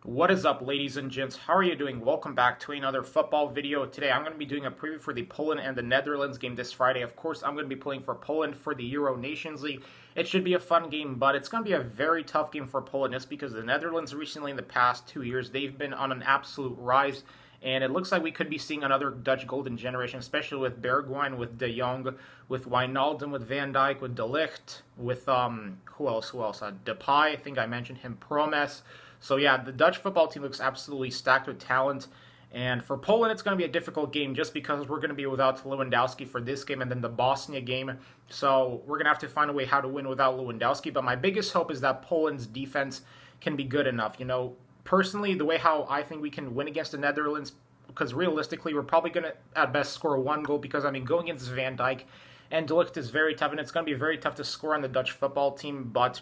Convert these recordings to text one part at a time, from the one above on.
What is up, ladies and gents? How are you doing? Welcome back to another football video. Today I'm going to be doing a preview for the Poland and the Netherlands game this Friday. Of course, I'm going to be playing for Poland for the UEFA Nations League. It should be a fun game, but it's going to be a very tough game for Poland just because the Netherlands recently in the past 2 years, they've been on an absolute rise. And it looks like we could be seeing another Dutch golden generation, especially with Bergwijn, with De Jong, with Wijnaldum, with Van Dijk, with De Ligt, with, who else? Depay, I think I mentioned him, Promes. So yeah, the Dutch football team looks absolutely stacked with talent. And for Poland, it's going to be a difficult game just because we're going to be without Lewandowski for this game and then the Bosnia game. So we're going to have to find a way how to win without Lewandowski. But my biggest hope is that Poland's defense can be good enough. You know, personally, the way how I think we can win against the Netherlands, because realistically, we're probably going to, at best, score one goal because, I mean, going against Van Dijk and De Ligt is very tough, and it's going to be very tough to score on the Dutch football team, but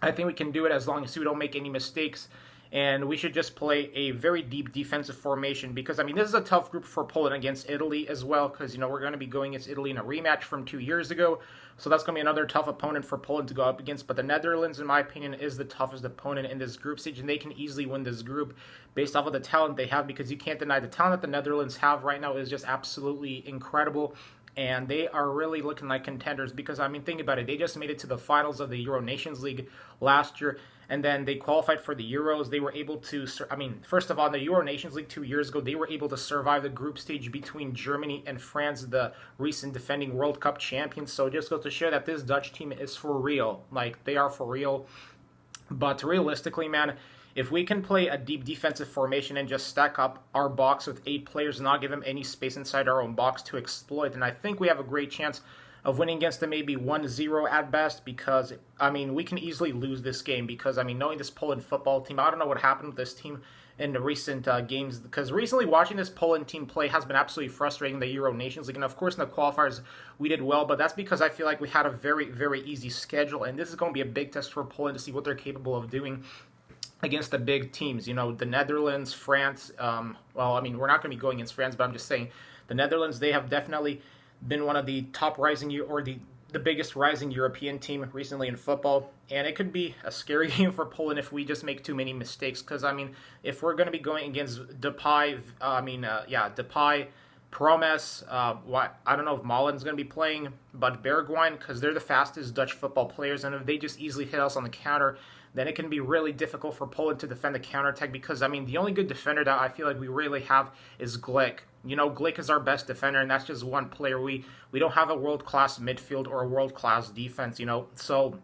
I think we can do it as long as we don't make any mistakes, and we should just play a very deep defensive formation because, I mean, this is a tough group for Poland against Italy as well because, you know, we're going to be going against Italy in a rematch from 2 years ago, so that's going to be another tough opponent for Poland to go up against, but the Netherlands, in my opinion, is the toughest opponent in this group stage, and they can easily win this group based off of the talent they have because you can't deny the talent that the Netherlands have right now is just absolutely incredible. And they are really looking like contenders because, I mean, think about it. They just made it to the finals of the UEFA Nations League last year, and then they qualified for the Euros. They were able to, I mean, first of all, in the UEFA Nations League 2 years ago, they were able to survive the group stage between Germany and France, the recent defending World Cup champions. So it just goes to show that this Dutch team is for real. Like, they are for real. But realistically, man, if we can play a deep defensive formation and just stack up our box with 8 players and not give them any space inside our own box to exploit, then I think we have a great chance of winning against them maybe 1-0 at best because, I mean, we can easily lose this game because, I mean, knowing this Poland football team, I don't know what happened with this team in the recent games because recently watching this Poland team play has been absolutely frustrating in the UEFA Nations League. And, of course, in the qualifiers, we did well, but that's because I feel like we had a very, very easy schedule, and this is going to be a big test for Poland to see what they're capable of doing against the big teams, you know, the Netherlands, France. Well, I mean, we're not going to be going against France, but I'm just saying the Netherlands, they have definitely been one of the top rising, or the biggest rising European team recently in football. And it could be a scary game for Poland if we just make too many mistakes. Because, I mean, if we're going to be going against Depay, Depay, Promes, I don't know if Malen's going to be playing, but Bergwijn, because they're the fastest Dutch football players, and if they just easily hit us on the counter, then it can be really difficult for Poland to defend the counterattack because, I mean, the only good defender that I feel like we really have is Glick. You know, Glick is our best defender, and that's just one player. We don't have a world-class midfield or a world-class defense, you know. So,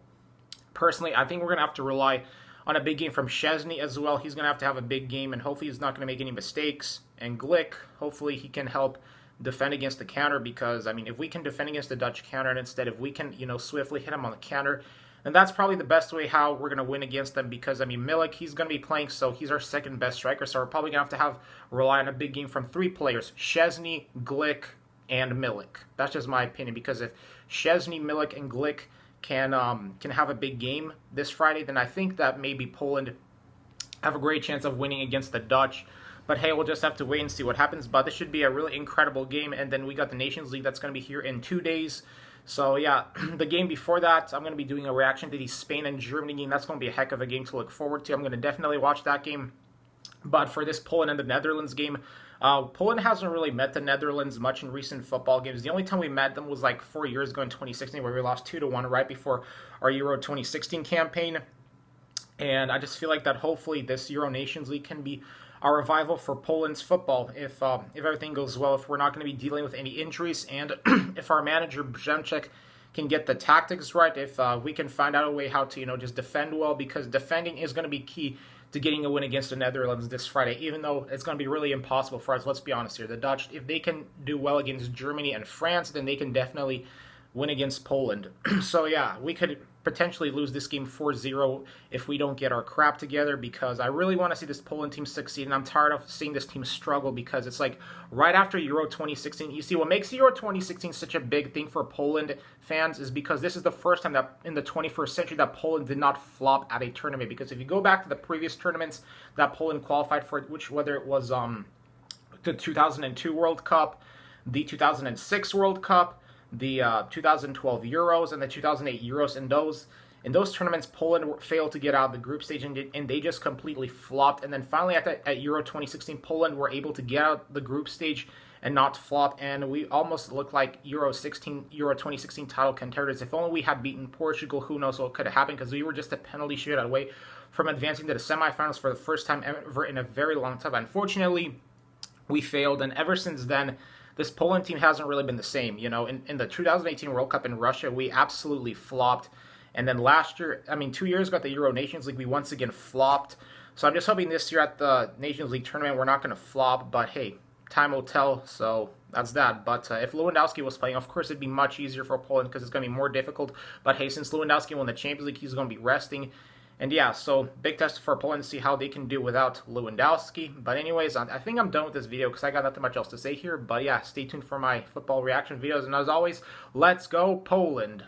personally, I think we're going to have to rely on a big game from Szczesny as well. He's going to have a big game, and hopefully he's not going to make any mistakes. And Glick, hopefully he can help defend against the counter because, I mean, if we can defend against the Dutch counter and instead if we can, you know, swiftly hit him on the counter, and that's probably the best way how we're going to win against them because, I mean, Milik, he's going to be playing, so he's our second best striker, so we're probably going to have rely on a big game from 3 players, Szczesny, Glick, and Milik. That's just my opinion because if Szczesny, Milik, and Glick can have a big game this Friday, then I think that maybe Poland have a great chance of winning against the Dutch. But hey, we'll just have to wait and see what happens. But this should be a really incredible game, and then we got the Nations League that's going to be here in 2 days. So yeah, the game before that, I'm going to be doing a reaction to the Spain and Germany game. That's going to be a heck of a game to look forward to. I'm going to definitely watch that game. But for this Poland and the Netherlands game, Poland hasn't really met the Netherlands much in recent football games. The only time we met them was like 4 years ago in 2016 where we lost 2-1 right before our Euro 2016 campaign. And I just feel like that hopefully this Euro Nations League can be our revival for Poland's football if everything goes well, if we're not going to be dealing with any injuries, and if our manager Brzęczek can get the tactics right, if we can find out a way how to, you know, just defend well, because defending is going to be key to getting a win against the Netherlands this Friday, even though it's going to be really impossible for us. Let's be honest here. The Dutch, if they can do well against Germany and France, then they can definitely win against Poland. So yeah, we could potentially lose this game 4-0 if we don't get our crap together because I really want to see this Poland team succeed, and I'm tired of seeing this team struggle because it's like right after Euro 2016, you see what makes Euro 2016 such a big thing for Poland fans is because this is the first time that in the 21st century that Poland did not flop at a tournament, because if you go back to the previous tournaments that Poland qualified for, whether it was the 2002 World Cup, the 2006 World Cup, the 2012 Euros, and the 2008 Euros, in those In those tournaments, Poland failed to get out of the group stage, and they just completely flopped. And then finally, at Euro 2016, Poland were able to get out the group stage and not flop, and we almost looked like Euro 2016 title contenders. If only we had beaten Portugal, who knows what could have happened, because we were just a penalty shootout away from advancing to the semifinals for the first time ever in a very long time. Unfortunately, we failed, and ever since then, this Poland team hasn't really been the same. You know, in the 2018 World Cup in Russia, we absolutely flopped. And then last year, 2 years ago at the Euro Nations League, we once again flopped. So I'm just hoping this year at the Nations League tournament, we're not going to flop. But hey, time will tell. So that's that. But if Lewandowski was playing, of course, it'd be much easier for Poland because it's going to be more difficult. But hey, since Lewandowski won the Champions League, he's going to be resting. And yeah, so big test for Poland to see how they can do without Lewandowski. But anyways, I think I'm done with this video because I got nothing much else to say here. But yeah, stay tuned for my football reaction videos. And as always, let's go Poland!